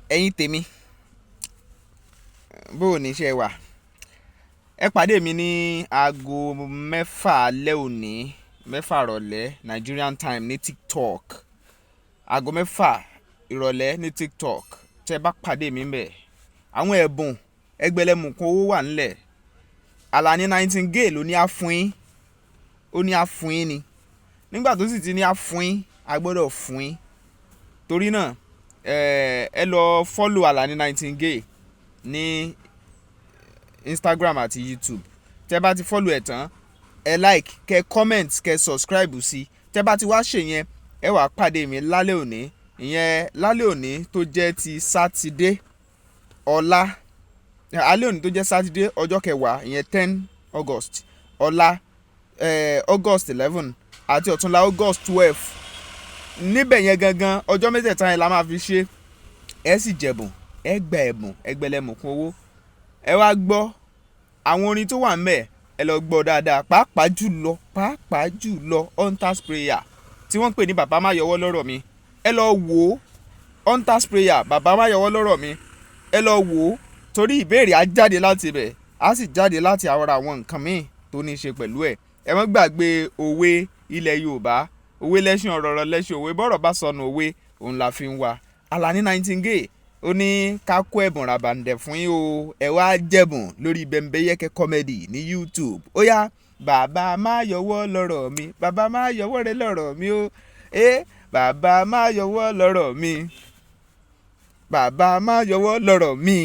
ẹ̀yin tèmi bó o ní ṣe wà. Ẹ pàdé mi ní aago 6 alẹ́ òní, 6 ìrọ̀lẹ́ Nigerian time ní TikTok. Aago 6 ìrọ̀lẹ́ ní TikTok. Tẹ́ bá pàdé mi ńbẹ̀, àwọn ẹ̀bùn ẹgbẹ̀lẹ́mùkún owó wà ńlẹ̀. Alani Nightingale ló ní á fún yín, ó ní á fún yín ni. Nígbà tó sì ti ní á fún yín, a gbọ́dọ̀ fún yín. Torí náà ẹ lọ follow Alani Nightingale ní Instagram àti YouTube. Tẹ́ bá ti follow ẹ̀ tán, ẹ like, kẹ́ comment, kẹ́ subscribe sí. Tẹ́ bá ti wá ṣe yẹn, ẹ wá pàdé mi lálẹ́ òní. Ìyẹn lálẹ́ òní tó jẹ́ ti Sátidé ọ̀la. Alẹ́ òní tó jẹ́ Sátidé ọjọ́ 10, ìyẹn 10 August. Ọ̀la August 11 àti ọ̀túnla August 12. Níbẹ̀ yẹn gangan ọjọ́ mẹ́tẹ̀ẹ̀ta yẹn la máa fi ṣe. Ẹ sì jẹ̀bùn, ẹ gba ẹ̀bùn ẹgbẹ̀lẹ́mùkún owó. Ẹ wá gbọ́ àwọn orin tó wà ńbẹ̀, ẹ lọ gbọ́ dáadáa. Pàápàá jùlọ Hunters Prayer tí wọ́n ń pè ní bàbá má yọwọ́ lọ́rọ̀ mi. Ẹ lọ wò ó, Hunters Prayer bàbá má yọwọ́ lọ́rọ̀ mi. Ẹ lọ wò ó torí ìbéèrè á jáde láti ibẹ̀, á sì jáde láti àwọn nǹkan míì tó ní í ṣe pẹ̀lú ẹ̀. Ẹ má gbàgbé òwe ilẹ̀ Yorùbá, òwe lẹ́ṣin ọ̀rọ̀ lẹ́ṣin òwe, bọ́rọ̀ bá sọnù òwe òun la fi ń wa. Alani Nightingale ó ní ká kó ẹ̀bùn ràbàǹdẹ̀ fún yín o. Ẹ wá jẹ̀bùn lórí Bembeyeke Comedy ní YouTube. Ó yá, bàbá má yọwọ́ lọ́rọ̀ mi, bàbá má yọwọ́ rẹ lọ́rọ̀ mi o. Bàbá má yọwọ́ lọ́rọ̀ mi, bàbá má yọwọ́ lọ́rọ̀ mi.